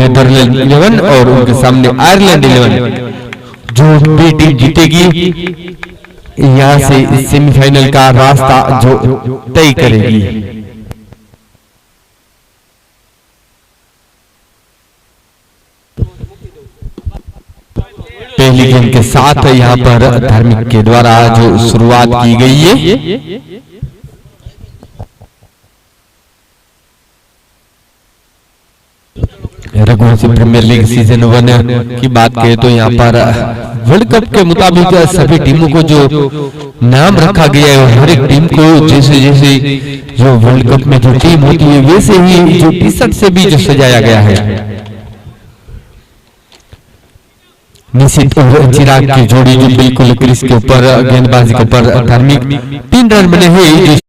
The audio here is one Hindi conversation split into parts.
नेदरलैंड 11 और उनके सामने आयरलैंड 11। जो भी टीम जीतेगी यहाँ से सेमीफाइनल का रास्ता जो तय करेगी। पहली गेम के साथ यहाँ पर धार्मिक के द्वारा जो शुरुआत की गई है। रघुवंशी प्रीमियर लीग सीजन 1 की बात करें तो यहाँ पर वर्ल्ड कप के मुताबिक सभी टीमों को जो नाम रखा गया है और हर एक टीम को जैसे जैसे जो वर्ल्ड कप में जो टीम होती है वैसे ही जो टी शर्ट से भी जो सजाया गया है। निश्चित और चिराग की जोड़ी जो बिल्कुल क्रीज के ऊपर गेंदबाजी के ऊपर धार्मिक 3 रन बने हैं।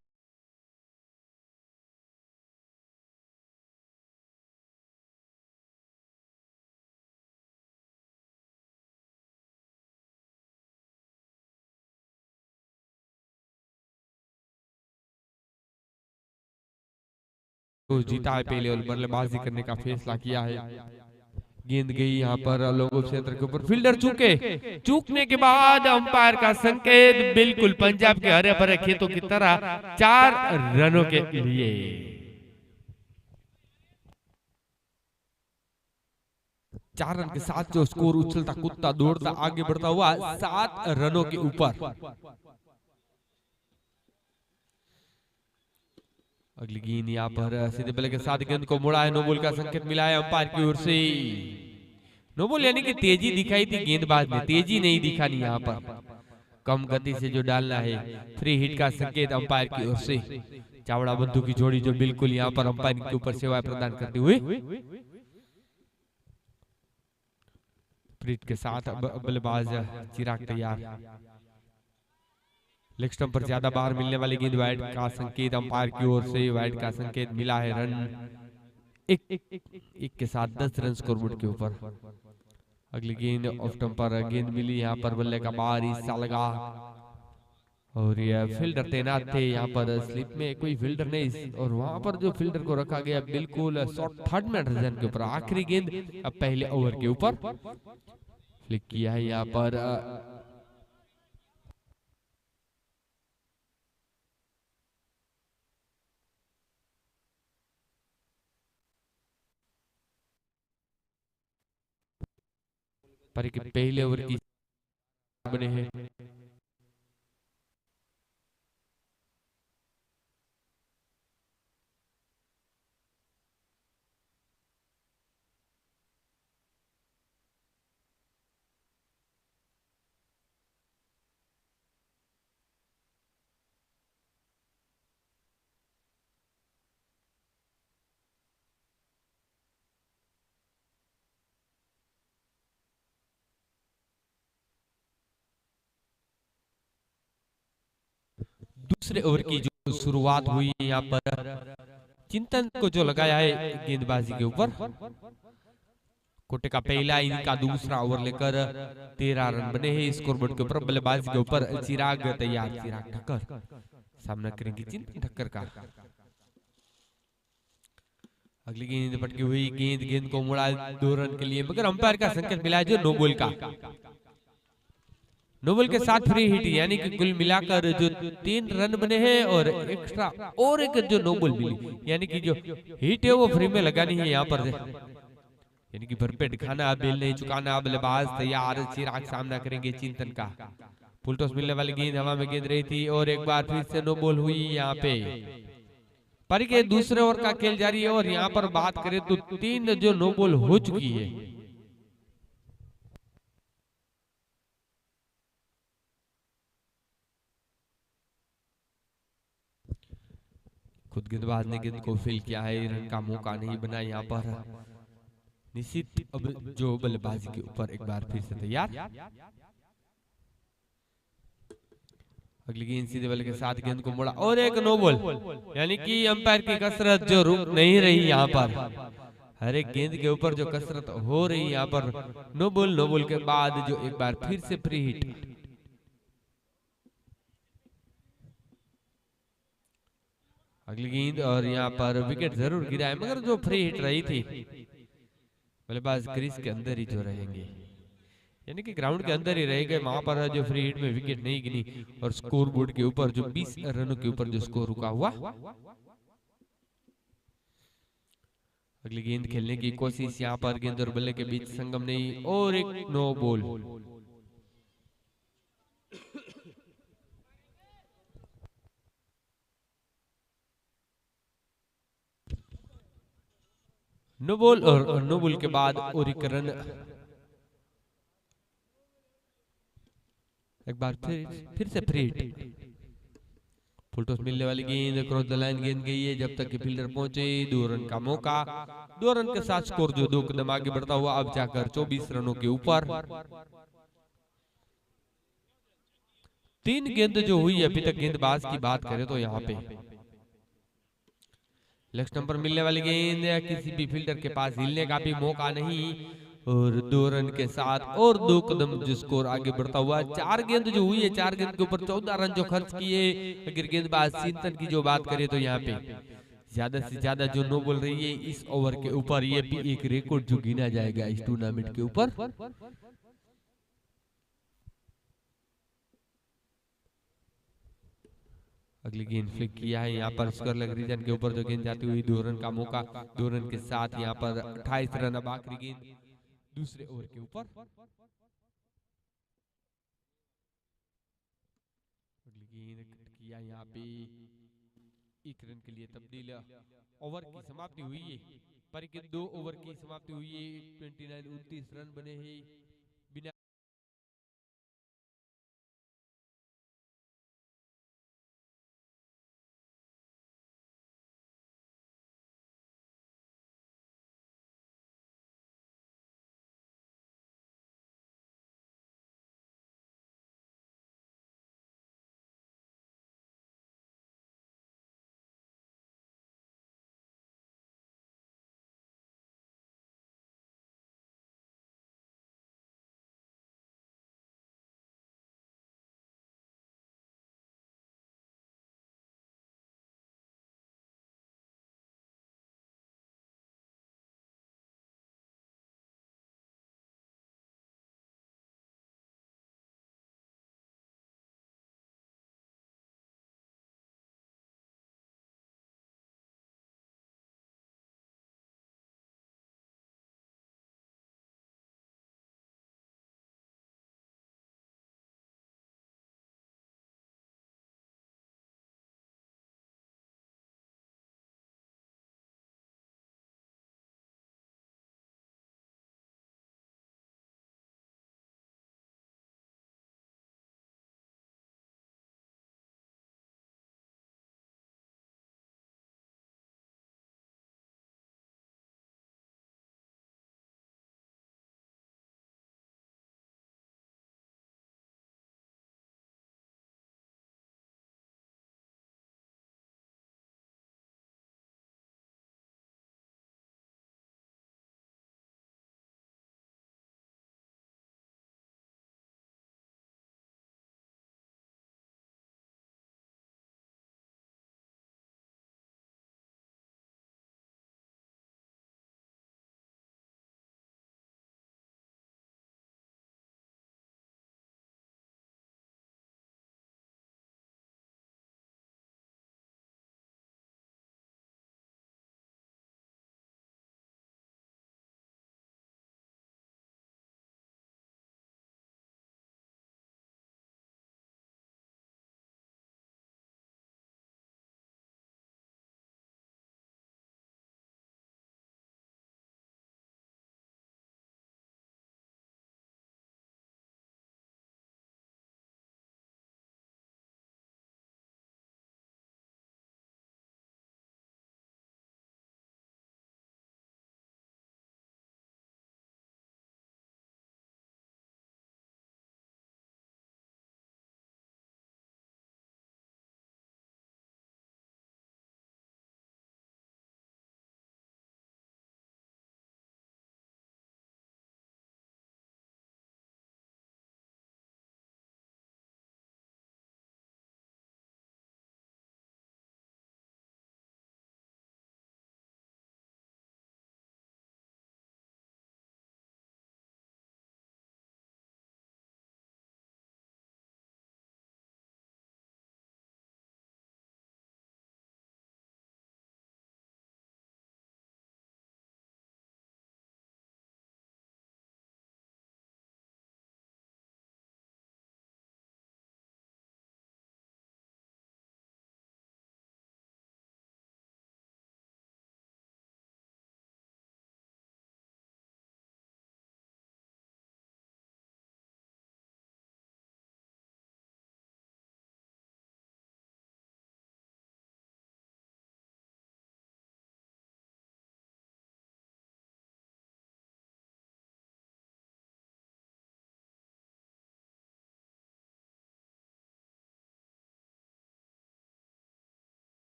तो जीता है पहले और बल्लेबाजी करने का फैसला किया है। गेंद गई यहाँ पर लोगों क्षेत्र के ऊपर, फील्डर चूकने के बाद अंपायर का संकेत, बिल्कुल पंजाब के हरे भरे खेतों की तरह 4 रनों के लिए। चार रन के साथ जो स्कोर उछलता कूदता दौड़ता आगे बढ़ता हुआ 7 रनों के ऊपर। अगली गेंद यहाँ पर सीधे बल्ले के साथ गेंद को मुड़ा है, नो बॉल का संकेत मिला है अंपायर की ओर से। नो बॉल यानी कि तेजी दिखाई थी गेंदबाज ने, तेजी नहीं दिखानी यहाँ पर, कम गति से जो डालना है। फ्री हिट का संकेत अंपायर की ओर से। चावड़ा बंधु की जोड़ी जो बिल्कुल यहाँ पर अंपायर के ऊपर सेवाएं प्रदान करते हुए। फ्री हिट के साथ बल्लेबाज चिराग तैयार। लेग स्टंप पर ज्यादा बाहर मिलने वाली गेंद, वाइड का संकेत अंपायर की ओर से। वाइड का संकेत मिला है, रन एक के साथ 10 रन स्कोरबोर्ड के ऊपर। अगली गेंद ऑफ स्टंप पर गेंद मिली, यहाँ पर बल्ले का बाहर हिस्सा लगा और यह फील्डर तैनात थे यहाँ पर। स्लिप में कोई फील्डर नहीं और वहां पर जो फील्डर को रखा गया बिल्कुल शॉर्ट 3rd मिनट रन के ऊपर। आखिरी गेंद अब पहले ओवर के ऊपर फ्लिक किया है यहाँ पर। पर के पहले ओवर की बने हैं। दूसरे ओवर की जो शुरुआत हुई यहाँ पर चिंतन को जो लगाया है गेंदबाजी के ऊपर। कोटे का पहला इनका दूसरा ओवर लेकर 13 रन बने हैं स्कोरबोर्ड के ऊपर। बल्लेबाजी के ऊपर चिराग तैयार। चिराग ठक्कर सामना करेंगे चिंतन ठक्कर का। अगली गेंद पटकी हुई, गेंद को मुड़ा 2 रन के लिए, मगर अंपायर का संकेत मिला है जो नो बॉल का। नो बॉल के साथ फ्री हिट यानी कि कुल मिलाकर जो 3 रन बने हैं और एक्स्ट्रा और एक जो नो बॉल मिली यानी कि जो हिट है वो फ्री में लगानी है यहाँ पर, यानी कि भरपेट खाना, बेल नहीं चुकाना। बल्लेबाज तैयार, चिराग सामना करेंगे चिंतन का। फुल टॉस मिलने वाली गेंद हवा में गेंद रही थी और एक बार फिर से नो बॉल हुई यहाँ पे। पर के दूसरे ओवर का खेल जारी है और यहाँ पर बात करें तो 3 जो नो बॉल हो चुकी है। खुद गेंदबाज ने गेंद को फील किया है, रन का मौका नहीं बना यहाँ पर। निश्चित अब जो बल्लेबाजी के ऊपर एक बार फिर से तैयार। अगली गेंद सीधे बल्ले के साथ गेंद को मोड़ा और एक नो बॉल, यानी कि अंपायर की कसरत जो रुक नहीं रही यहाँ पर। हर एक गेंद के ऊपर जो कसरत हो रही यहाँ पर। नो बॉल के बाद जो एक बार फिर से फ्री हिट। अगली गेंद और यहाँ पर विकेट जरूर गिरा है मगर जो फ्री हिट रही थी बल्लेबाज क्रीज के अंदर ही जो रहेंगे, यानी कि ग्राउंड के अंदर ही रहेंगे। वहां पर जो फ्री हिट में विकेट नहीं गिनी और स्कोर बोर्ड के ऊपर जो 20 रनों के ऊपर जो स्कोर रुका हुआ। अगली गेंद खेलने की कोशिश, यहाँ पर गेंद और बल्ले के बीच संगम नहीं और एक नो बॉल। नो बॉल और नो बॉल के बाद और एक रन। एक बार फिर से फ्री हिट, फुल टॉस मिलने वाली गेंद क्रॉस द लाइन गेंद गई है, जब तक कि फील्डर पहुंचे 2 रन का मौका। 2 रन के साथ स्कोर जो 2 कदम आगे बढ़ता हुआ अब जाकर 24 रनों के ऊपर। 3 गेंद जो हुई अभी तक गेंदबाज की बात करें तो यहाँ पे लेग स्टंप पर मिलने वाली गेंद किसी भी फील्डर के पास हिलने का भी मौका नहीं और 2 रन के साथ और 2 कदम जो स्कोर आगे बढ़ता हुआ। 4 गेंद जो हुई है, 4 गेंद के ऊपर 14 रन जो खर्च किए। अगर गेंदबाज सिंटन की जो बात करें तो यहाँ पे ज्यादा से ज्यादा जो नो बॉल रही है इस ओवर के ऊपर, ये भी एक रिकॉर्ड जो गिना जाएगा इस टूर्नामेंट के ऊपर। अगली गेंद फ्लिक किया है, यहाँ पर स्क्वायर लेग रीजन के ऊपर जो गेंद जाती हुई 2 रन का मौका। 2 रन के साथ यहाँ पर 28 रन अब आखिरी गेंद दूसरे ओवर के ऊपर। अगली गेंद किया यहाँ पे 1 रन के लिए तब्दील। ओवर की समाप्ति हुई है, पर 2 ओवर की समाप्ति हुई है। 29 रन बने हैं बिना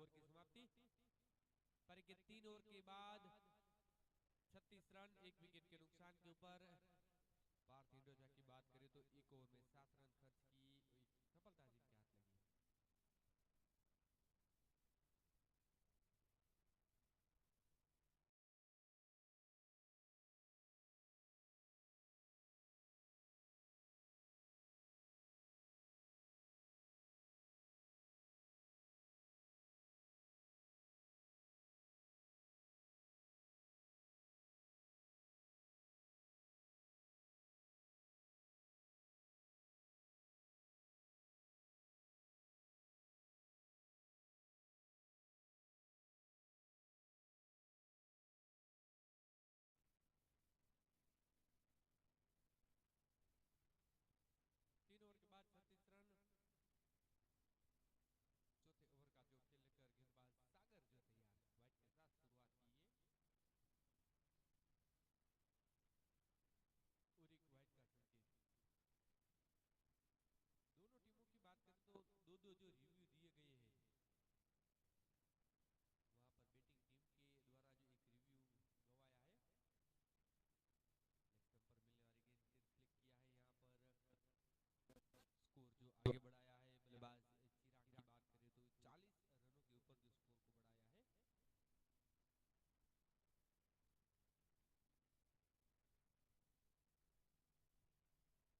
ओवर की समाप्ति पर के 3 ओवर के बाद 36 रन 1 विकेट के नुकसान के ऊपर पार्थ हिंडोजा की बात करें तो 1 ओवर में 7 रन खर्च की एक सफलता जिनके हाथ लगी। तीन ओवर के बाद 36 रन चौथे ओवर का जो खेल लेकर गेंदबाज सागर जो तैयार व्हाइट के साथ शुरुआत की है और एक व्हाइट का संकेत। दोनों टीमों की बात करें तो दो दो जो रिव्यू दिए गए हैं वहां पर बैटिंग टीम के द्वारा जो एक रिव्यू गवाया है लेग स्टंप पर मिलने वाली गेंद से फ्लिक किया है। यहाँ पर स्कोर जो आगे बढ़ाया है बल्लेबाज चिराग की बात करें तो 40 रनों के ऊपर जो स्कोर को बढ़ाया है। किया यहाँ पर फील्डर तैनात थे मिडन के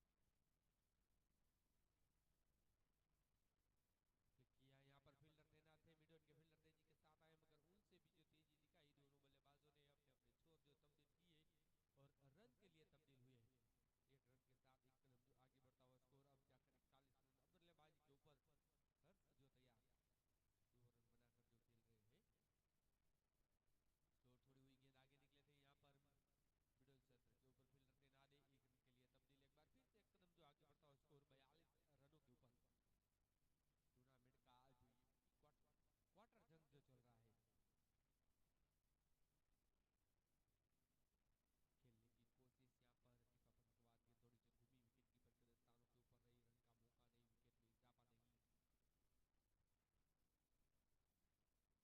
फील्डर तेजी के साथ आए मगर उनसे भी जो तेजी दिखाई दोनों बल्लेबाजों ने अपने अपने छोर जो तब्दील किए और रन के लिए तब्दील हुए। एक रन के साथ एक कदम जो आगे बढ़ता हुआ स्कोर अब जाकर 41 रन। अब बल्लेबाजी के ऊपर हर्ष जो तैयार 2 रन बनाकर जो खेल रहे हैं स्लोर छोड़ी हुई गेंद आगे निकले थे। यहाँ पर मिडल क्षेत्र के ऊपर फील्डर तैनात है 1 रन के लिए तब्दील। एक बार फिर से एक कदम जो आगे बढ़ता हुआ स्कोर 42 रनों के ऊपर। टूर्नामेंट का जो क्वार्टर जंग जो चल रहा है खेलने की कोशिश यहाँ पर टिपा पंत के बाद गेंद थोड़ी सी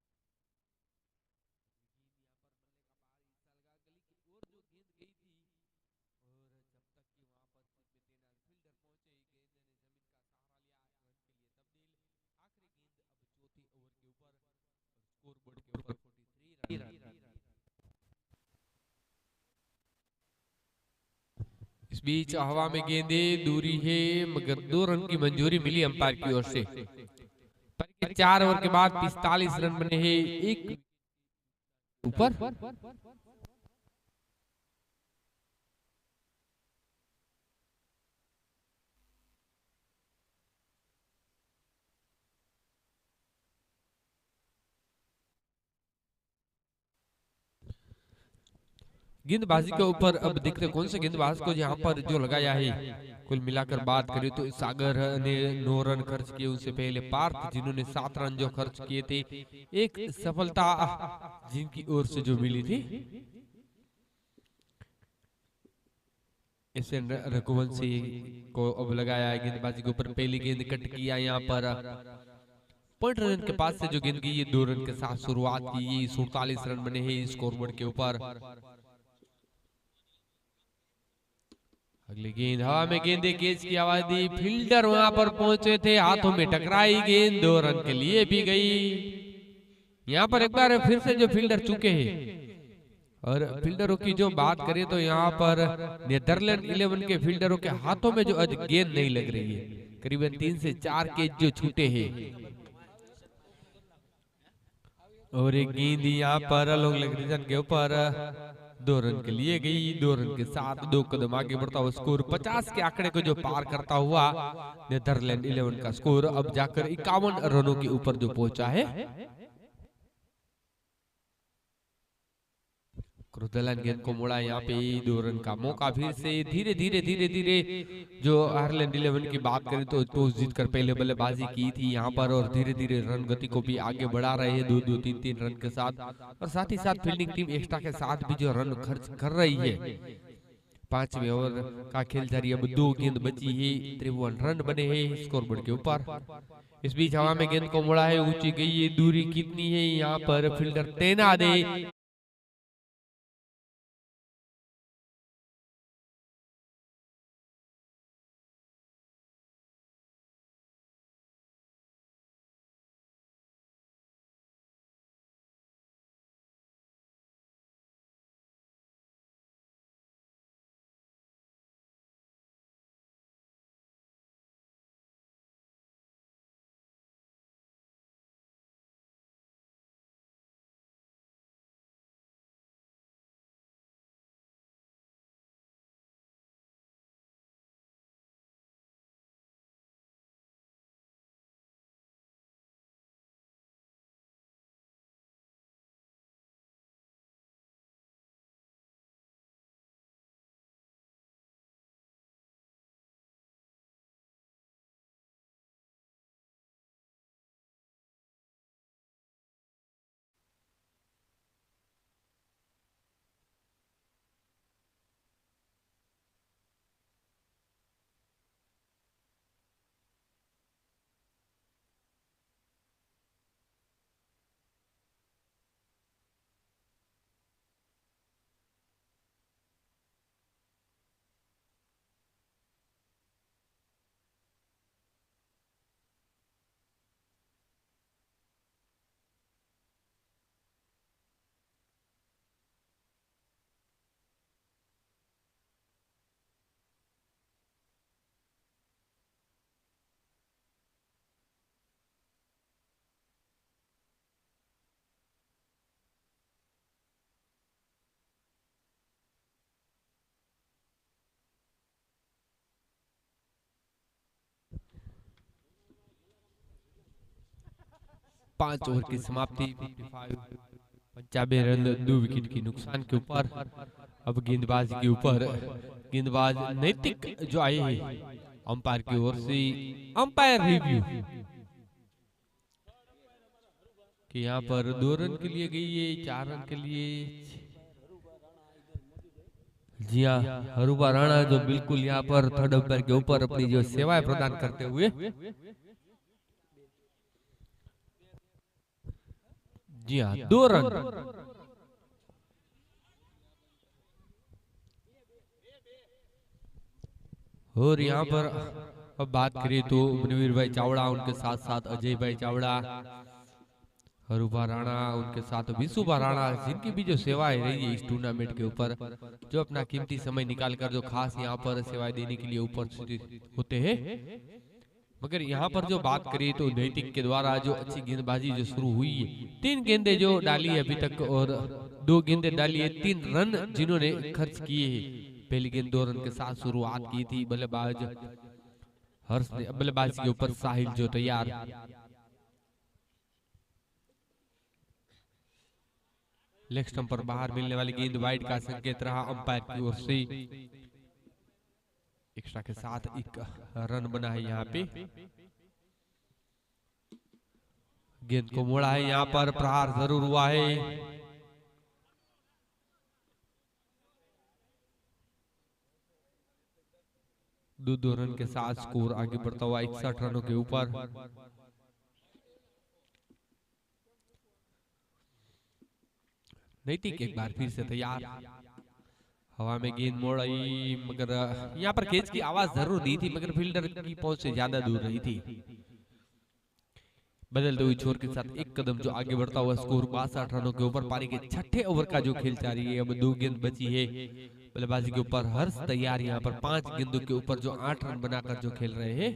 घूमी विकेट कीपर के दस्तानों के ऊपर रही रन का मौका नहीं विकेट में इजाफा नहीं। गेंद यहाँ पर बल्ले का बाहर हिस्सा लगा गली की ओर जो गेंद गई थी और जब तक कि वहां पर स्थित में तैनात फील्डर पहुंचे गेंद ने जमीन का सहारा लिया रन के लिए तब्दील। आखिरी गेंद अब चौथे ओवर के ऊपर और स्कोर बोर्ड के ऊपर 43 रन। इस बीच हवा में गेंदे दूरी है मगर 2 रन की मंजूरी मिली अंपायर की ओर से। 4 ओवर के बाद 45 रन बने हैं एक ऊपर। गेंदबाजी के ऊपर अब देखते कौन से गेंदबाज को यहाँ पर जो लगाया है। कुल मिलाकर बात करें तो सागर ने 9 रन खर्च किए उनसे पहले पार्थ जिन्होंने 7 रन जो खर्च किए थे एक सफलता जिनकी ओर से जो मिली थी। ऐसे रघुवंशी को अब लगाया है गेंदबाजी के ऊपर। पहली गेंद कट किया यहाँ पर पॉइंट रन के पास से जो गेंद की ये 2 रन के साथ शुरुआत की। ये 47 रन बने हैं स्कोरबोर्ड के ऊपर। अगली गेंद हवा में गेंदे कैच की आवाज दी फील्डर वहां पर पहुंचे थे हाथों में टकराई गेंद 2 रन के लिए भी गई। यहाँ पर एक बार फिर से जो फील्डर चुके हैं और फील्डरों की जो बात करें तो यहाँ पर नेदरलैंड 11 के फील्डरों के हाथों में जो आज गेंद नहीं लग रही है। करीबन 3 से 4 कैच जो छूटे हैं और एक गेंद यहाँ पर लॉन्ग लेग रीजन के ऊपर 2 रन के लिए गई। 2 रन के साथ 2 कदम आगे बढ़ता हुआ स्कोर 50 के आंकड़े को जो पार करता हुआ नेदरलैंड 11 का स्कोर अब जाकर 51 रनों के ऊपर जो पहुंचा है। क्रुदलन गेंद को मोड़ा यहाँ पे 2 रन का मौका फिर से धीरे धीरे जो आयरलैंड 11 की बात करें तो टॉस जीतकर पहले बल्लेबाजी की थी यहाँ पर और धीरे धीरे रन गति को भी आगे बढ़ा रहे हैं 2-2 3-3 रन के साथ और साथ ही साथ फील्डिंग टीम एक्स्ट्रा के साथ भी जो रन खर्च कर रही है। पांचवें ओवर का खेल जारी, अब 2 गेंद बची है, 53 रन बने हैं स्कोरबोर्ड के ऊपर। इस बीच हवा में गेंद को मुड़ा है, ऊंची गई है, दूरी कितनी है यहाँ पर फील्डर तैनात है। पांच ओवर की समाप्ति, 55 रन 2 विकेट की नुकसान के ऊपर। अब गेंदबाज के ऊपर, गेंदबाज नैतिक जो आए हैं अंपायर की ओर से, अंपायर रिव्यू कि यहाँ पर 2 रन के लिए गई है, 4 रन के लिए। जी हाँ, हरूबा राणा जो बिल्कुल यहाँ पर थर्ड अंपायर के ऊपर अपनी जो सेवाएं प्रदान करते हुए, जी हाँ 2 रन। और यहाँ पर अब बात करें तो मनवीर भाई चावड़ा, उनके साथ साथ अजय भाई चावड़ा, हरूबा राणा, उनके साथ विशुभा राणा, जिनकी भी जो सेवाएं रही है इस टूर्नामेंट के ऊपर, जो अपना कीमती समय निकालकर जो खास यहाँ पर सेवाएं देने के लिए उपस्थित होते हैं। मगर यहाँ पर जो बात करें तो नैतिक के द्वारा जो अच्छी गेंदबाजी जो शुरू हुई है, 3 गेंदें जो डाली है अभी तक और 2 गेंदें डाली है, 3 रन जिन्होंने खर्च किए हैं। पहली गेंद 2 रन के साथ शुरुआत की थी बल्लेबाज हर्ष ने, बल्लेबाज के ऊपर साहिल जो तैयार। लेग स्टंप पर बाहर मिलने वाली गेंद वाइड का संकेत रहा अंपायर की ओर से। एक्स्ट्रा के साथ 1 रन बना है यहाँ पे। गेंद को मोड़ा है, यहाँ पर प्रहार जरूर हुआ है। दो रन के साथ स्कोर आगे बढ़ता हुआ 61 रनों के ऊपर। नैतिक एक बार फिर से तैयार, हवा में गेंद मोड़ी, मगर यहाँ पर कैच की आवाज जरूर दी थी, मगर फील्डर की पहुंच से ज्यादा दूर रही थी। बदलते हुए छोर के साथ 1 कदम जो आगे बढ़ता हुआ स्कोर 62 रनों के ऊपर। पारी के 6ठे ओवर का जो खेल जारी है, अब 2 गेंद बची है बल्लेबाजी के ऊपर हर्ष तैयार, यहाँ पर 5 गेंदों के ऊपर जो 8 रन बनाकर जो खेल रहे हैं।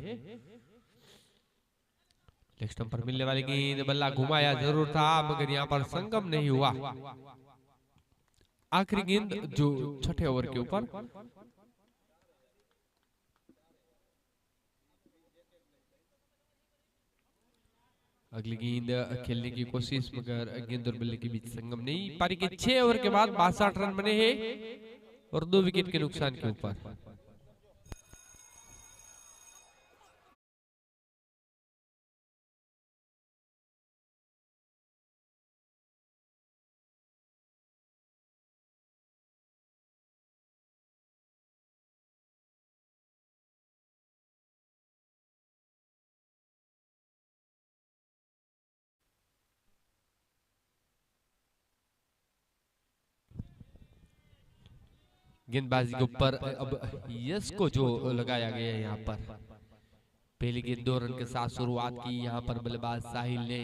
लेग स्टंप पर मिलने वाली गेंद, बल्ला घुमाया जरूर था मगर यहाँ पर संगम नहीं हुआ। आखिरी गेंद जो 6ठे ओवर के ऊपर। अगली गेंद खेलने की कोशिश, मगर गेंद और बल्ले के बीच संगम नहीं। पारी के 6 ओवर के बाद 62 रन बने हैं और 2 विकेट के नुकसान के ऊपर। गेंदबाजी के ऊपर अब यस को जो लगाया गया है यहाँ पर। पहली गेंद 2 रन के साथ शुरुआत की यहाँ पर बल्लेबाज साहिल ने।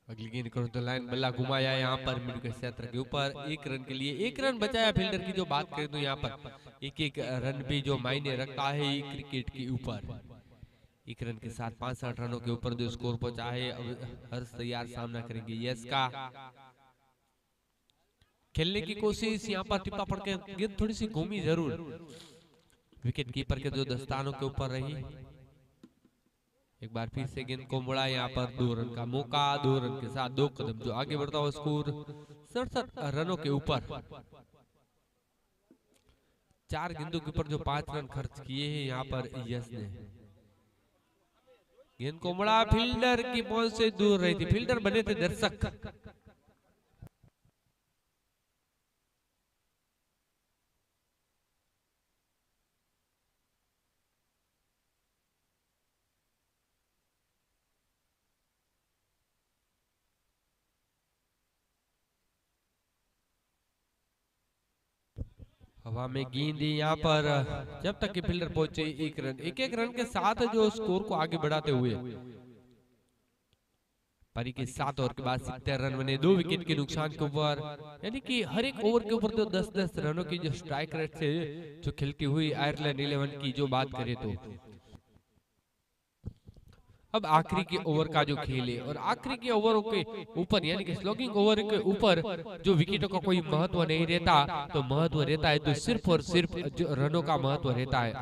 अगली गेंद क्रॉस द लाइन, बल्ला घुमाया यहाँ पर मिड के क्षेत्र के ऊपर। 1 रन के लिए 1 रन बचाया। फील्डर की जो बात करें तो यहाँ पर एक रन भी जो मायने रखता है क्रिकेट के ऊपर। 1 रन के साथ 65 रनों के ऊपर जो स्कोर पहुंचा है। अब हर्ष तैयार सामना करेंगे यस का। खेलने की कोशिश यहाँ पर टिप्पा पड़ के गेंद थोड़ी सी घूमी जरूर, विकेट कीपर के जो दस्तानों के ऊपर रही। एक बार फिर से गेंद को मुड़ा यहाँ पर। 2 रन का मौका। 2 रन के साथ 2 कदम जो आगे बढ़ता हुआ स्कोर 67 रनों के ऊपर। 4 गेंदों के ऊपर जो 5 रन खर्च किए हैं यहाँ पर यस ने। गेंद को मुड़ा, फील्डर की पहुंच से दूर रही थी। फील्डर बने थे दर्शक। हवा में गेंद यहाँ पर जब तक कि फील्डर पहुंचे 1 रन। एक रन के साथ जो स्कोर को आगे बढ़ाते हुए पारी के 7 ओवर के बाद 70 रन बने 2 विकेट के नुकसान के ऊपर। यानी कि हर एक ओवर के ऊपर जो 10-10 रनों की जो स्ट्राइक रेट से जो खेलती हुई आयरलैंड 11 की जो बात करें तो अब आखिरी के ओवर का जो खेल है और आखिरी के ओवरों के ऊपर यानी कि स्लोगिंग ओवर के ऊपर जो विकेटों का कोई महत्व नहीं रहता, तो महत्व रहता है तो सिर्फ और सिर्फ जो रनों का महत्व रहता है।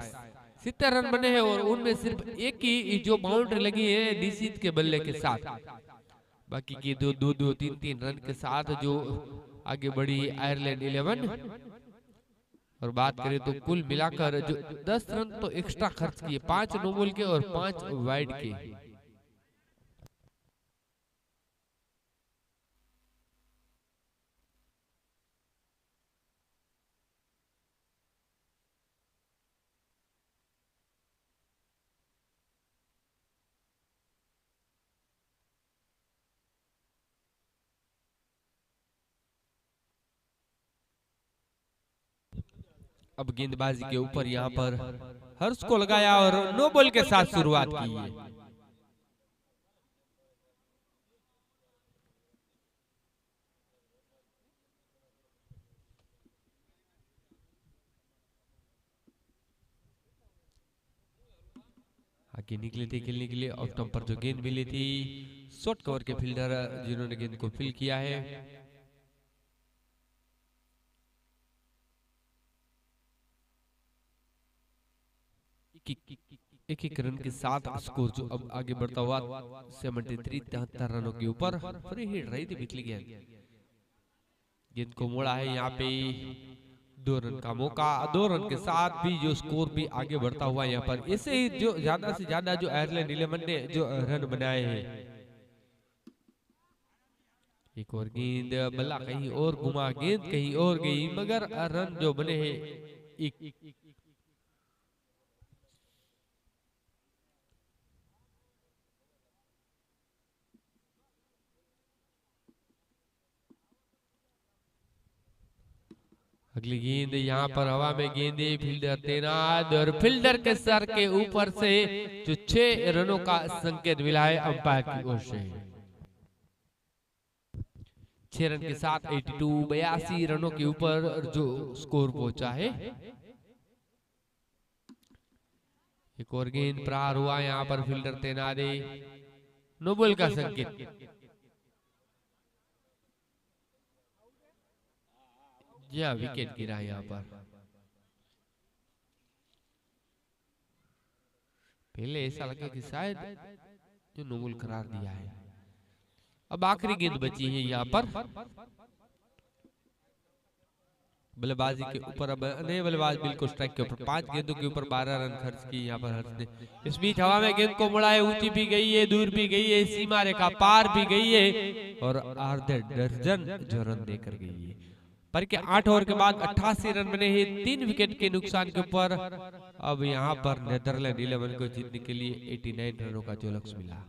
70 रन बने हैं और उनमें सिर्फ एक ही जो बाउंड्री लगी है निशीथ के बल्ले के साथ। बाकी की 2-2, 3-3 रन के साथ जो आगे बढ़ी आयरलैंड 11। और बात करें तो कुल मिलाकर जो 10 रन तो एक्स्ट्रा खर्च किए, 5 नो बॉल के और 5 वाइड के। अब गेंदबाजी के ऊपर यहाँ पर हर्ष को लगाया और नो बॉल के साथ शुरुआत की है। आगे निकले थे खेलने के लिए। ऑफ स्टंप पर जो गेंद मिली थी शॉर्ट कवर के फील्डर जिन्होंने गेंद को फील किया है। एक रन के साथ स्कोर जो अब आगे बढ़ता हुआ 73 रनों के ऊपर। फ्री हिट रही थी पिछली गेंद को मोड़ा है यहाँ पे। 2 रन का मौका। 2 रन के साथ भी जो स्कोर भी आगे बढ़ता हुआ यहाँ पर। ऐसे ही जो ज्यादा से ज्यादा जो आयरलैंड 11 ने जो रन बनाए हैं। एक और गेंद, बल्ला कहीं और घुमा, गेंद कहीं और गई, मगर रन जो बने हैं एक। अगली गेंद यहाँ पर हवा में गेंदे, फील्डर तैनात और फील्डर के सर के ऊपर से जो 6 रनों का संकेत मिला है अंपायर की ओर से। 6 रन के साथ 82 रनों के ऊपर जो स्कोर पहुंचा है। एक और गेंद प्रहार हुआ यहाँ पर, फील्डर तैनात है, नो बॉल का संकेत। या विकेट गिरा यहाँ पर। पहले ऐसा लगा कि शायद जो नो बॉल करार दिया है। अब आखिरी गेंद बची है यहाँ पर बल्लेबाजी के ऊपर। अब नए बल्लेबाज बिल्कुल स्ट्राइक के ऊपर। 5 गेंदों के ऊपर 12 रन खर्च की यहाँ पर हर्ष ने। इस बीच हवा में गेंद को मुड़ा है, ऊंची भी गई है, दूर भी गई है, सीमा रेखा पार भी गई है और आधे दर्जन जो रन देकर गई है। पर के 8 ओवर के बाद 88 रन बने हैं 3 विकेट के नुकसान के ऊपर। अब यहाँ पर नेदरलैंड 11 को जीतने के लिए 89 रनों का जो लक्ष्य मिला।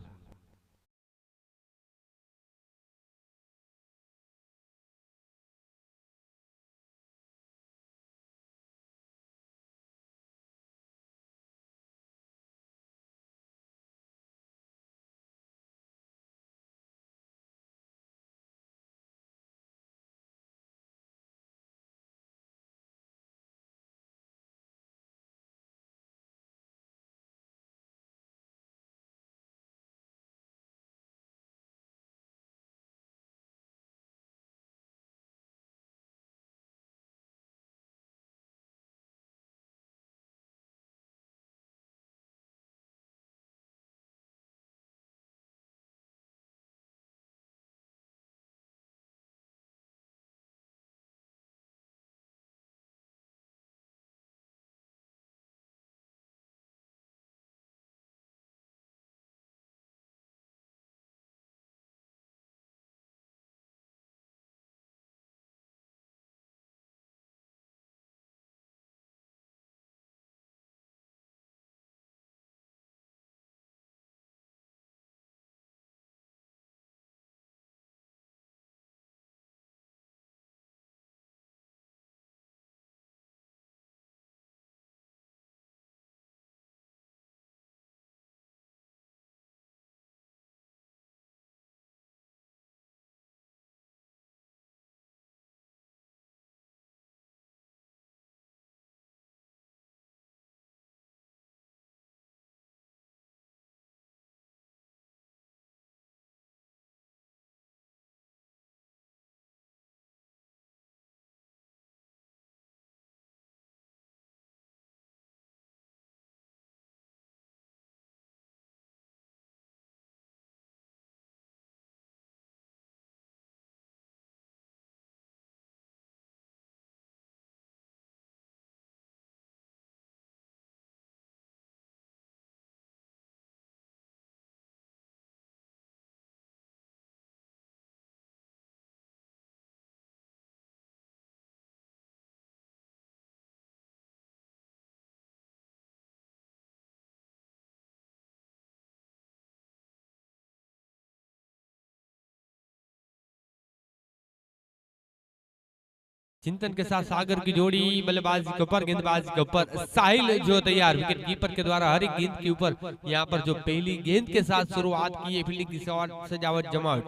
चिंतन के साथ सागर की जोड़ी बल्लेबाजी के ऊपर, गेंदबाजी के ऊपर साहिल जो तैयार विकेट कीपर के द्वारा हर एक गेंद के ऊपर यहाँ पर जो पहली गेंद के साथ शुरुआत की है फील्डिंग की सजावट जमावट,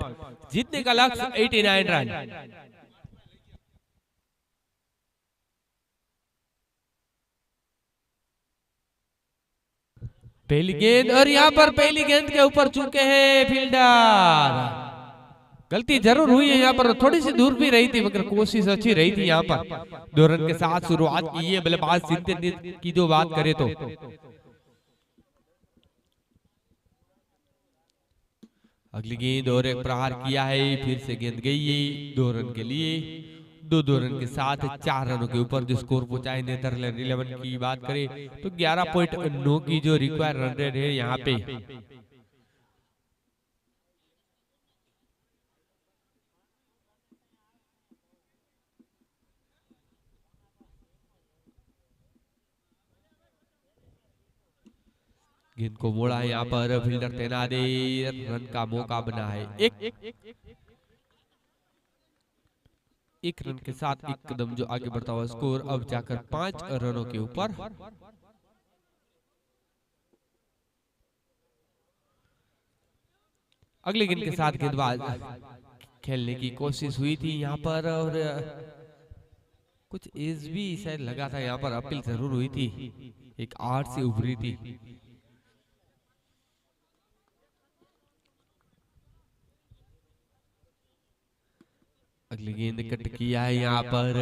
जीतने का लक्ष्य 89 रन। पहली गेंद और यहाँ पर पहली गेंद के ऊपर चूके हैं फील्डर। गलती जरूर हुई है यहाँ पर, थोड़ी सी दूर भी रही थी मगर कोशिश अच्छी रही थी। यहाँ पर 2 रन के साथ शुरुआत की है बल्लेबाज चिंतन की जो बात करें तो। अगली गेंद और एक प्रहार किया है, फिर से गेंद गई है 2 रन के लिए। 2 रन के साथ 4 रनों के ऊपर जो स्कोर पहुंचा है नीदरलैंड 11 की बात करें तो 11.9 की जो रिक्वायर्ड रन रेट है यहाँ पे। गेंद को मोड़ा है यहाँ पर फील्डर तैनात है, रन का मौका बना है। एक रन के साथ एक कदम जो आगे बढ़ता हुआ स्कोर अब जाकर 5 रनों के ऊपर। अगले गेंद के साथ गेंदबाज खेलने की कोशिश हुई थी यहाँ पर और कुछ एज भी शायद लगा था, यहाँ पर अपील जरूर हुई थी, एक 8 से उभरी थी। अगली गेंद कट किया है यहाँ पर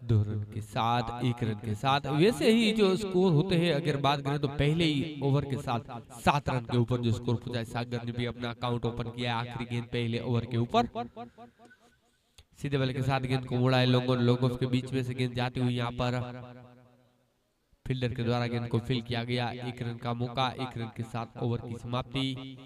2 रन के साथ 1 रन के साथ। वैसे ही जो स्कोर होते हैं अगर बात करें तो पहले ही ओवर के साथ 7 रन के ऊपर जो स्कोर पहुंचा है। सागर ने भी अपना अकाउंट ओपन किया आखिरी गेंद पहले ओवर के ऊपर। सीधे बल्ले के साथ गेंद को मोड़ा है लोगों के बीच में से गेंद जाती हुई यहाँ पर फील्डर के द्वारा गेंद को फील किया गया। 1 रन का मौका, 1 रन के साथ ओवर की समाप्ति।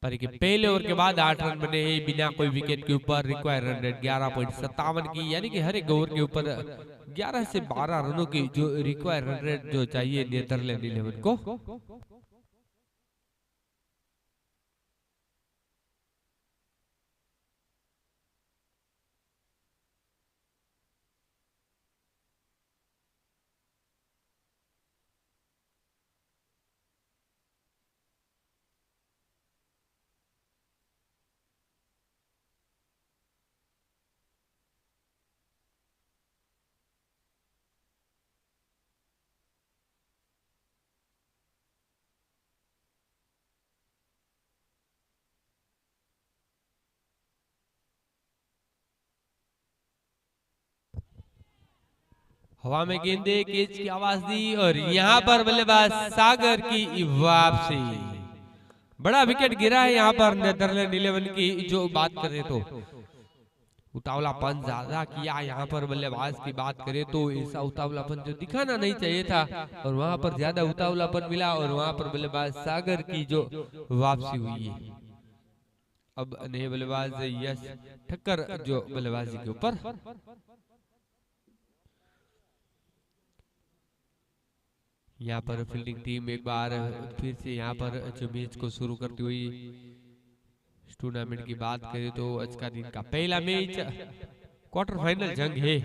पर के पहले ओवर के बाद 8 रन बने हैं बिना कोई विकेट के ऊपर। रिक्वायर्ड रन रेट 11.57 की, यानी कि हर एक ओवर के ऊपर 11 से 12 रनों की जो रिक्वायर्ड रन रेट जो चाहिए नीदरलैंड 11 को। हवा में गेंदे कैच की आवाज दी और यहाँ पर बल्लेबाज सागर की वापसी। बड़ा विकेट गिरा है यहाँ पर नीदरलैंड 11 की जो बात करें तो। उतावलापन ज्यादा किया यहाँ पर बल्लेबाज की बात करें तो, ऐसा उतावलापन जो दिखाना नहीं चाहिए था और वहां पर ज्यादा उतावलापन मिला और वहां पर बल्लेबाज सागर की जो वापसी हुई है। अब नए बल्लेबाज यश ठक्कर जो बल्लेबाजी के ऊपर। यहाँ पर फील्डिंग टीम एक बार फिर से यहाँ पर जो मैच को शुरू करती हुई इस टूर्नामेंट की बात करें तो आज का दिन का पहला मैच क्वार्टर फाइनल जंग है।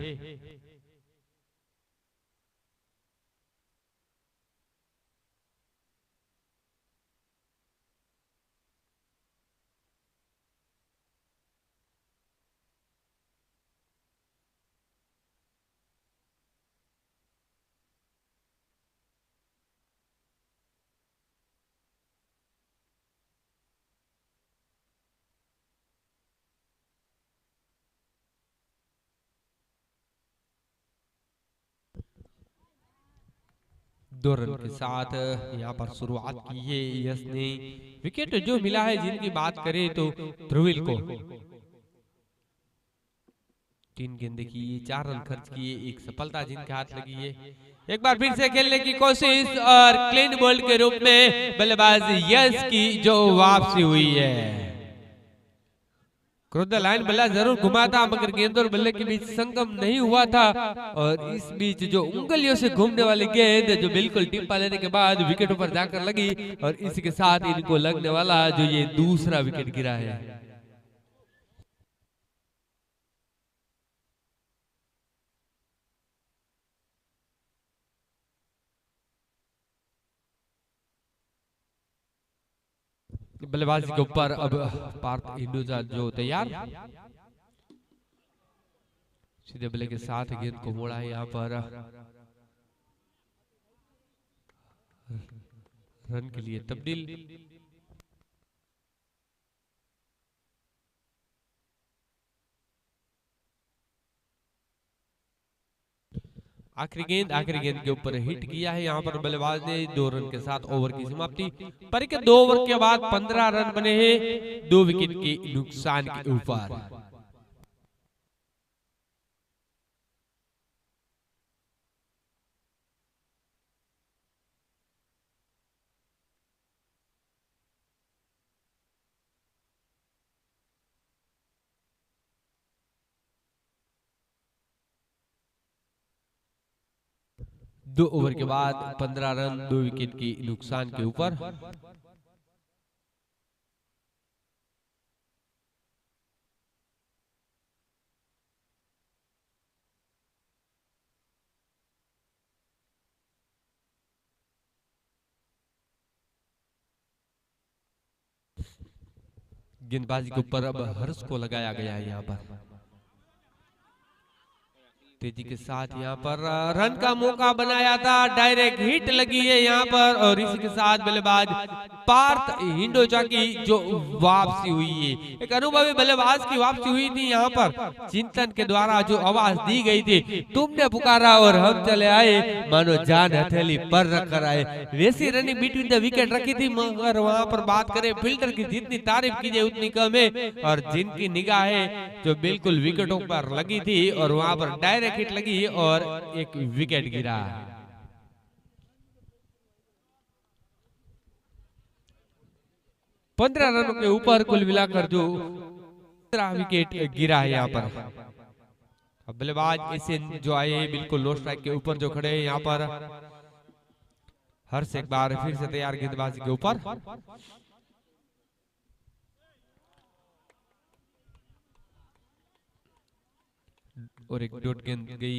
दो रन के साथ यहाँ पर शुरुआत की है यश ने। विकेट जो मिला है जिनकी बात करें तो ध्रुवील को 3 गेंदे की 4 रन खर्च किए, एक सफलता जिनके हाथ लगी है। एक बार फिर से खेलने की कोशिश और क्लीन बोल्ड के रूप में बल्लेबाज यश की जो वापसी हुई है। क्रोध लाइन बल्ला जरूर घुमा था मगर गेंद और बल्ले के बीच संगम नहीं हुआ था और इस बीच जो उंगलियों से घूमने वाली गेंद जो बिल्कुल टिप्पा लेने के बाद विकेटों पर जाकर लगी और इसी के साथ इनको लगने वाला जो ये दूसरा विकेट गिरा है। बल्लेबाजी के ऊपर अब पार्थ हिंदुजा जो तैयार, सीधे बल्ले के साथ गेंद को मोड़ा है यहाँ पर रन के लिए तब्दील। आखिरी गेंद के ऊपर हिट किया है यहाँ पर बल्लेबाज ने 2 रन के साथ ओवर की समाप्ति। पर के 2 ओवर के बाद 15 रन बने हैं 2 विकेट के नुकसान के ऊपर। दो ओवर के बाद 15 रन 2 विकेट की नुकसान के ऊपर। गेंदबाजी के ऊपर अब हर्ष को लगाया गया है यहाँ पर। तेजी के साथ यहाँ पर रन का मौका बनाया था, डायरेक्ट हिट लगी है यहाँ पर और इसी के साथ बल्लेबाज पार्थ हिंदुजा की जो वापसी हुई है, एक अनुभवी बल्लेबाज की वापसी हुई थी यहाँ पर। चिंतन के द्वारा जो आवाज दी गई थी, तुमने पुकारा और हम चले आए, मानो जान हथेली पर रख कर आए, वैसी रनिंग बिटवीन द विकेट रखी थी। मगर वहां पर बात करें फील्डर की, जितनी तारीफ कीजिए उतनी कम है। और जिनकी निगाहें जो बिल्कुल विकेटों पर लगी थी और वहां पर डायरेक्ट हिट लगी और एक विकेट गिरा। 15 रनों के ऊपर कुल मिलाकर जो 15 विकेट गिरा है यहाँ पर। अब बल्लेबाज ऐसे जो आए बिल्कुल लो स्ट्राइक के ऊपर जो खड़े हैं यहाँ पर। हर्ष एक बार फिर से तैयार गेंदबाजी के ऊपर। और एक डॉट गेंद गई।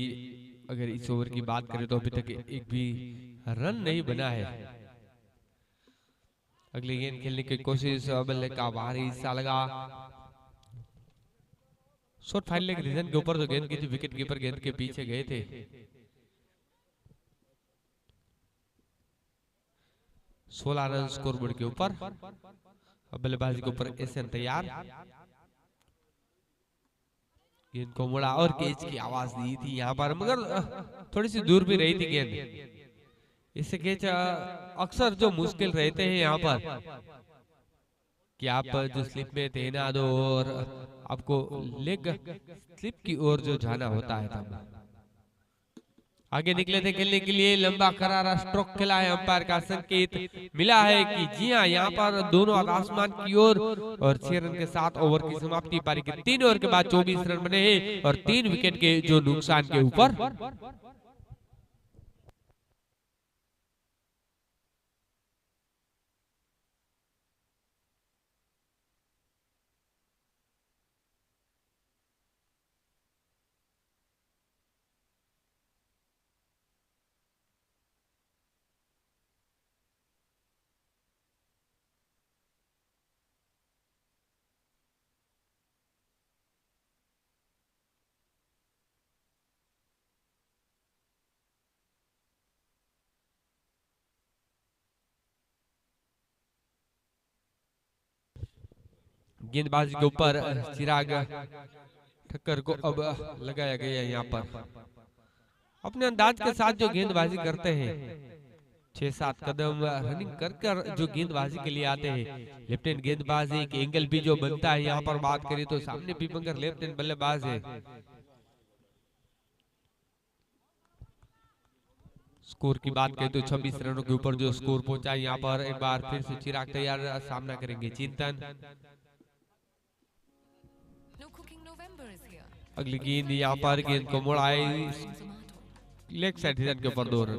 अगर इस ओवर की बात करें तो अभी तक एक भी रन नहीं बना है। अगली गेंद खेलने की कोशिश, बल्ले का बाहरी हिस्सा लगा। शॉट फाइनल के रीजन के ऊपर जो गेंद की थी, विकेट कीपर गेंद के पीछे गए थे। 16 रन स्कोरबोर्ड के ऊपर। अब बल्लेबाजी के ऊपर एसएन तैयार। गेंद को मुड़ा और कैच की आवाज दी थी यहाँ पर, मगर थोड़ी सी दूर भी रही थी गेंद। इससे कैच अक्सर जो मुश्किल रहते हैं यहाँ पर कि आप जो स्लिप में तैना दो और आपको लेग स्लिप की ओर जो जाना होता है तब आगे निकले थे खेलने के लिए। लंबा करारा स्ट्रोक खेला है, अंपायर का संकेत मिला है कि जी हाँ, यहाँ पर दोनों आसमान की ओर। और 6 रन के साथ ओवर की समाप्ति। पारी के 3 ओवर के बाद 24 रन बने हैं और 3 विकेट के जो नुकसान के ऊपर। गेंदबाजी के ऊपर चिराग ठक्कर को अब लगाया गया है यहाँ पर। अपने अंदाज के साथ जो गेंदबाजी करते हैं, 6-7 कदम रनिंग कर जो गेंदबाजी के लिए आते हैं। लेफ्ट हैंड गेंदबाजी के एंगल भी जो बनता है यहाँ पर बात करें तो सामने भी मगर लेफ्ट हैंड बल्लेबाज है। स्कोर की बात करें तो 26 रनों के ऊपर जो स्कोर पहुंचा यहाँ पर। एक बार फिर से चिराग तैयार, सामना करेंगे चिंतन। अगली गेंद यहाँ पर, गेंद को मुड़ाए लेग साइड हिजन के ऊपर 2 रन।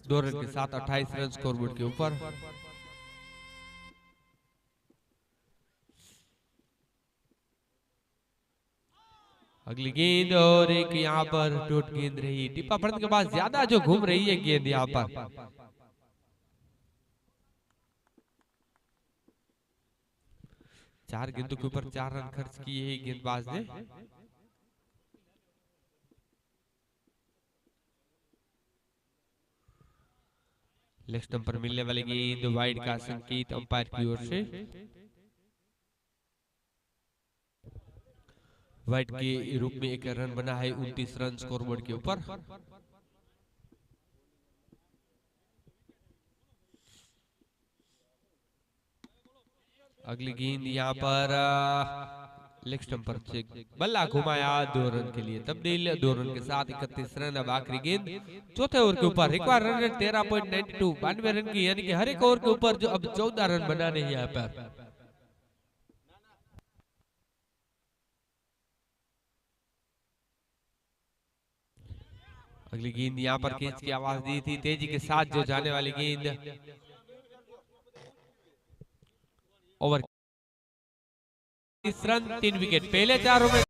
2 रन के साथ 28 रन स्कोरबोर्ड के ऊपर। अगली गेंद और एक यहाँ पर डॉट गेंद रही, टिप्पा फर्द के पास ज्यादा जो घूम रही है गेंद यहाँ पर। चार गेंदों के ऊपर 4 रन खर्च किए हैं गेंदबाज ने। लेग स्टंप पर मिलने वाली गेंद वाइड का संकेत अंपायर की ओर से। वाइड के रूप में एक रन बना है 29 रन स्कोरबोर्ड के ऊपर। अगली गेंद यहाँ पर लेग स्टंप पर से बल्ला घुमाया 2 रन के लिए तब्दील। 2 रन के साथ 31 रन। अब आखिरी गेंद चौथे ओवर के ऊपर रिक्वायर्ड रन रेट 13.92, 92 रन की, यानी कि हर एक ओवर के ऊपर जो अब 14 रन बनाने हैं यहाँ पर। अगली गेंद यहाँ पर कैच की आवाज दी थी, तेजी के साथ जो जाने वाली गेंद। ओवर 30 रन 3 विकेट पहले 4 ओवर।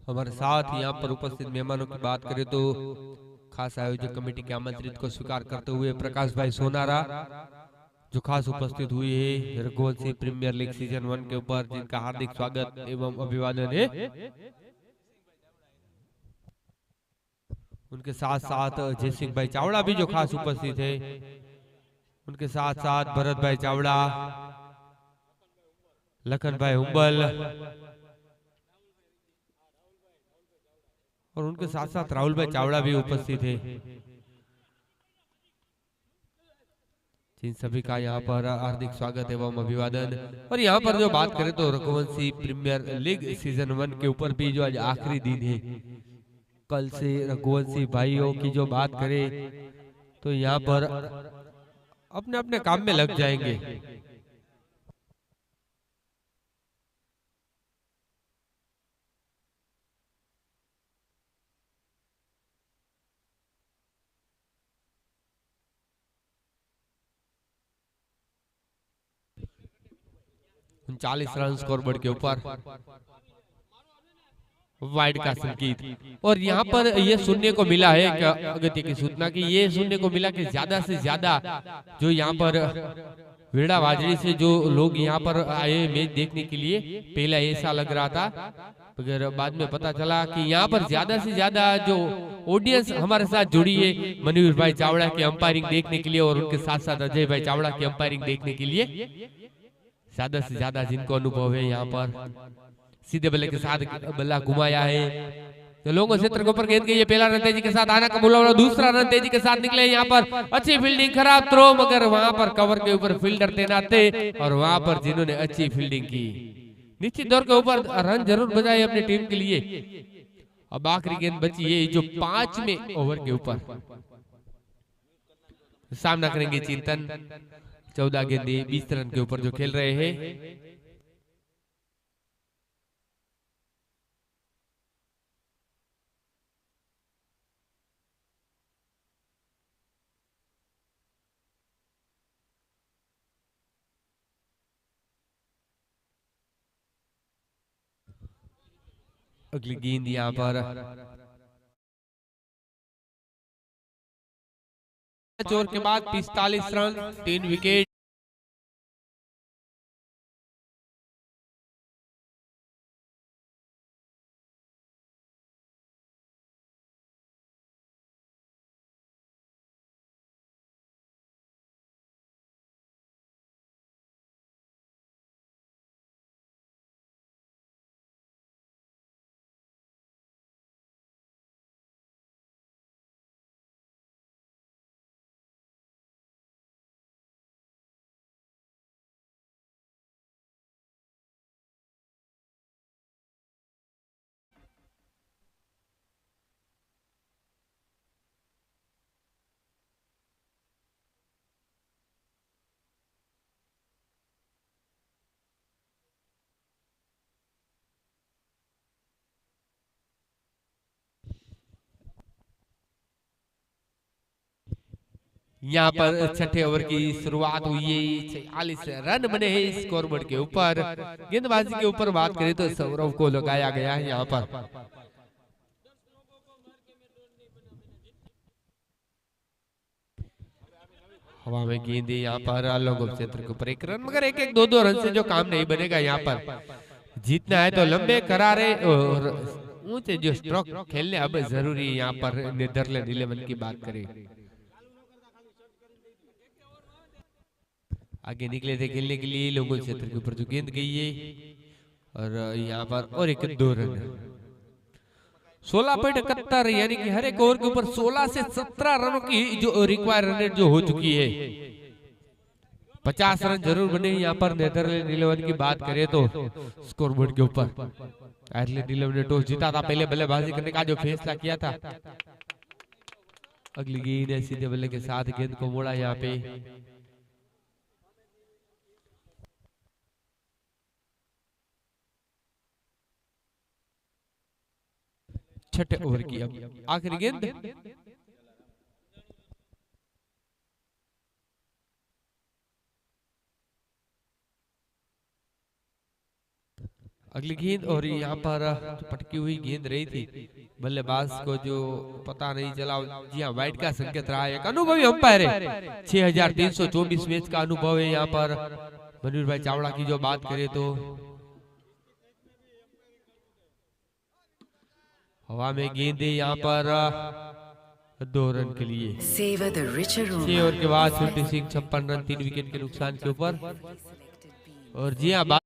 हमारे साथ यहाँ पर उपस्थित मेहमानों की बात करें तो खास आयोजक कमेटी के आमंत्रित को स्वीकार करते हुए प्रकाश भाई सोनारा जो खास उपस्थित हुए हैं रघुवंशी प्रीमियर लीग सीजन 1 के ऊपर, जिनका हार्दिक स्वागत एवं अभिवादन है। उनके साथ साथ जय सिंह भाई चावड़ा भी जो खास उपस्थित है, उनके साथ साथ भरत भाई चावड़ा, लखन भाई हुंबल और उनके साथ साथ राहुल भाई चावड़ा भी उपस्थित है। जिन सभी का यहाँ पर हार्दिक स्वागत एवं अभिवादन। और यहाँ पर जो बात करें तो रघुवंशी प्रीमियर लीग सीजन 1 के ऊपर भी जो आज आखिरी दिन है, कल से रघुवंशी भाइयों की जो बात करें तो यहाँ पर अपने अपने काम में लग जाएंगे। 39 रन स्कोरबोर्ड के ऊपर वाइड का संकेत। और यहाँ पर ये सुनने को मिला है अगत्य की सूचना की, ये सुनने को मिला कि ज्यादा से ज्यादा जो यहाँ पर वेड़ा बाजरी से जो लोग यहाँ पर आए मैच देखने के लिए, पहला ऐसा लग रहा था, मगर बाद में पता चला कि यहाँ पर ज्यादा से ज्यादा जो ऑडियंस हमारे साथ जुड़ी है मनवीर भाई चावड़ा की अंपायरिंग देखने के लिए और उनके साथ साथ अजय भाई चावड़ा की अंपायरिंग देखने के लिए ज्यादा से ज्यादा जिनको अनुभव है यहाँ पर सीधे बल्ले के साथ बल्ला घुमाया है तो लोगों क्षेत्र के ऊपर गेंद गई है। पहला रन तेजी के साथ आना कबूल और दूसरा रन तेजी के साथ निकले। यहाँ पर अच्छी फील्डिंग, खराब थ्रो, मगर वहां पर कवर के ऊपर फील्डर तैनात थे और वहां पर जिन्होंने अच्छी फील्डिंग की, निश्चित तौर के ऊपर रन जरूर बजाए अपनी टीम के लिए। अब आखिरी गेंद बची है जो 5वें ओवर के ऊपर सामना करेंगे चिंतन। 14 गेंदे 20 रन के ऊपर जो खेल रहे हैं। अगली गेंद यहाँ पर 5 ओवर के बाद 45 रन, 3 विकेट। यहाँ पर छठे ओवर की शुरुआत हुई है, 46 रन बने हैं स्कोरबोर्ड के ऊपर। गेंदबाजी के ऊपर बात करें तो सौरव को लगाया गया है यहाँ पर। हवा में गेंद यहाँ पर लोगों क्षेत्र के ऊपर 1 रन, मगर 1-1 2-2 रन से जो काम नहीं बनेगा यहाँ पर। जीतना है तो लंबे करारे और ऊंचे जो स्ट्रोक खेलने अब जरूरी है यहाँ पर। नीदरलैंड 11 की बात करें, आगे निकले थे खेलने के लिए लोगों क्षेत्र के ऊपर जो गेंद गई है, और यहाँ पर और 1-2 रन। 16.71 यानी कि हर एक ओवर के ऊपर 16 से 17 रनों की जो रिक्वायर रन रेट जो हो चुकी है। 50 रन जरूर बने यहाँ पर। नीदरलैंड 11 की बात करें तो स्कोरबोर्ड के ऊपर आयरलैंड 11 ने टॉस जीता था, पहले बल्लेबाजी करने का जो फैसला किया था। अगली गेंद सीधे बल्ले के साथ गेंद को मोड़ा यहाँ पे। छठे ओवर की अब आखिरी गेंद। अगली गेंद, और यहाँ पर पटकी हुई गेंद रही थी, बल्लेबाज को जो पता नहीं चला। जी हाँ, वाइड का संकेत रहा है। एक अनुभवी अंपायर है, 6324 मैच का अनुभव है यहाँ पर मनवीर भाई चावड़ा की जो बात करें तो। हवा में गेंद यहाँ पर 2 रन के लिए। 6 ओवर के बाद 56 रन, 3 विकेट के नुकसान के ऊपर। और जी हाँ,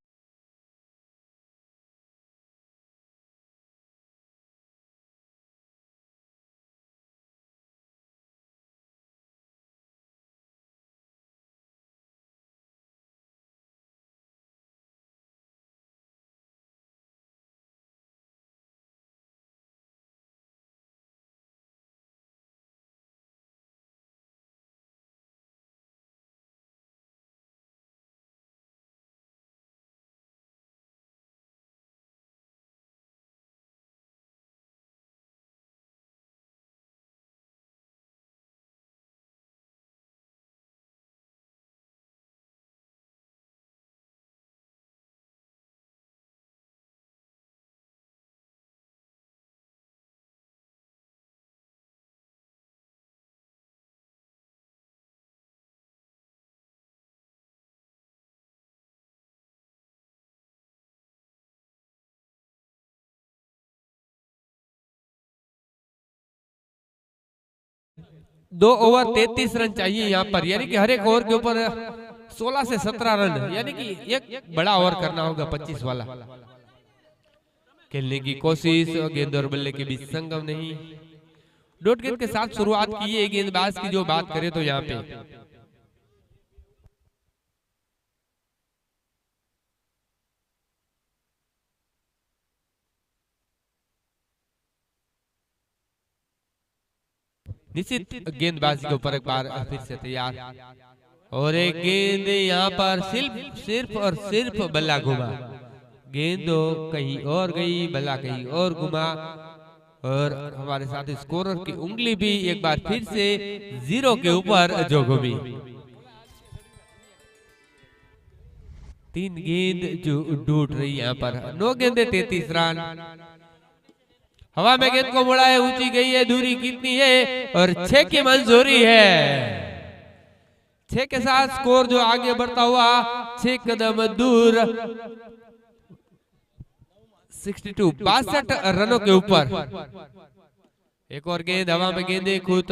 दो ओवर 33 रन चाहिए यहाँ पर, यानी कि हर एक ओवर के ऊपर 16 से 17 रन, यानी कि एक बड़ा ओवर करना होगा 25 वाला। खेलने की कोशिश, गेंद और बल्ले के बीच संगम नहीं। डॉट गेंद के साथ शुरुआत की है गेंदबाज की जो बात करें तो यहाँ पे। निश्चित गेंदबाजी के ऊपर एक बार फिर से तैयार, और एक गेंद यहाँ पर सिर्फ और सिर्फ बल्ला घुमा। गेंद कहीं और गई, बल्ला कहीं और घुमा, और हमारे साथ स्कोरर की उंगली भी एक बार फिर से 0 के ऊपर जो घूमी। 3 गेंद जो डूट रही यहाँ पर। 9 गेंदे 33 रन। हवा में गेंद को मुड़ा है, ऊंची गई है, दूरी कितनी है और 6 की मंजूरी है। 6 के साथ स्कोर जो आगे बढ़ता हुआ 6 कदम दूर 62 रनों के ऊपर। एक और गेंद हवा में, गेंदे खुद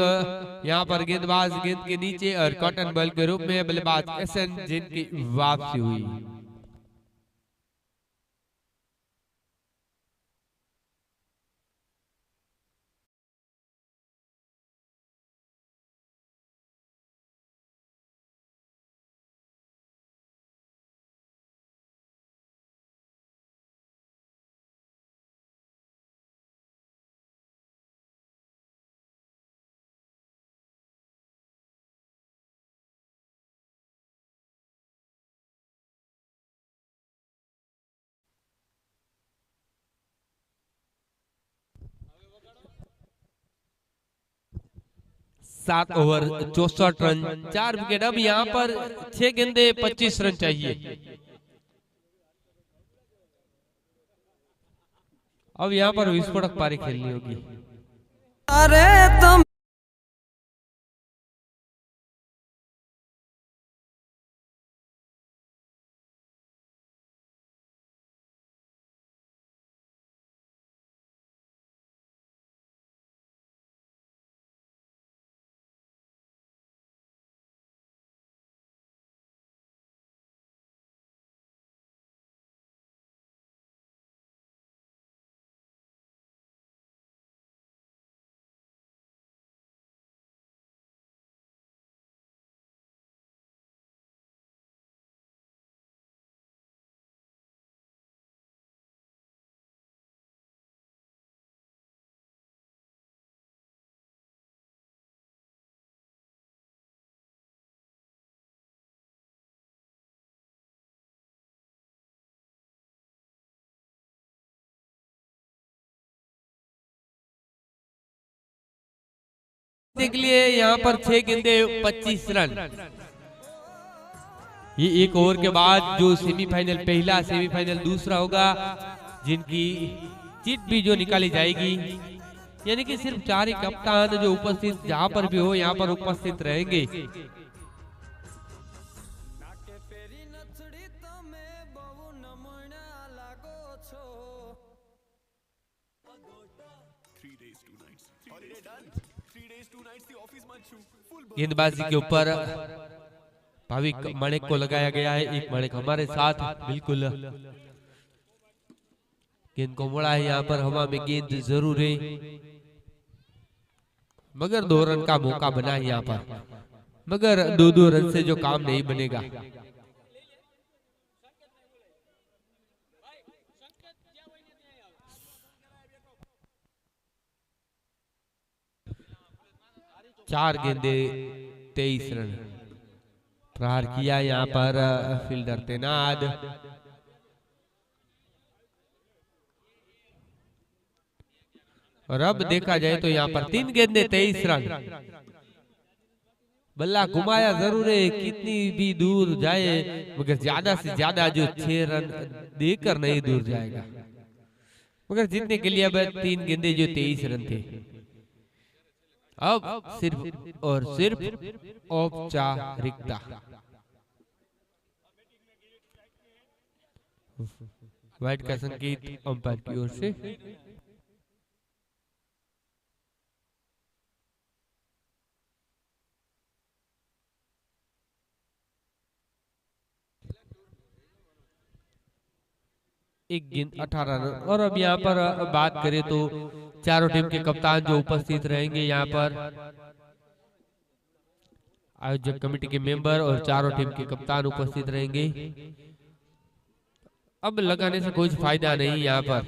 यहाँ पर गेंदबाज गेंद के नीचे और कॉटन बॉल के रूप में बल्लेबाज एसएन जिनकी वापसी हुई। सात ओवर 64 रन 4 विकेट। अब यहाँ पर 6 गेंदे 25 रन चाहिए। अब यहाँ पर विस्फोटक पारी खेलनी होगी। अरे तुम के लिए यहाँ पर 6 गेंदे 25 रन। ये एक ओवर के बाद जो सेमीफाइनल पहला, सेमीफाइनल दूसरा होगा, जिनकी चिट भी जो निकाली जाएगी, यानी कि सिर्फ 4 ही कप्तान जो उपस्थित जहां पर भी हो यहाँ पर उपस्थित रहेंगे। गेंदबाजी के ऊपर भाविक माणिक को लगाया गया है। एक माणिक हमारे साथ बिल्कुल गेंद को मुड़ा है। यहाँ पर हवा में गेंद जरूर है, मगर 2 रन का मौका बना है यहाँ पर, मगर 2-2 रन से जो काम नहीं बनेगा। चार गेंदे 23 रन। प्रहार किया यहाँ पर फील्डर तैनात। और अब देखा जाए तो यहाँ पर 3 गेंदे 23 रन। बल्ला घुमाया जरूर है, कितनी भी दूर जाए मगर ज्यादा से ज्यादा जो 6 रन देकर नहीं दूर जाएगा, मगर जीतने के लिए अब 3 गेंदे जो 23 रन थे। अब सिर्फ और सिर्फ औपचारिकता। वाइड का संकेत अंपायर की ओर से। एक गेंद 18 रन। और अब यहाँ पर बात करें तो चारों टीम के कप्तान जो उपस्थित रहेंगे, यहाँ पर आयोजक कमेटी के मेंबर और चारों टीम के कप्तान उपस्थित रहेंगे। अब लगाने से कोई फायदा नहीं यहाँ पर।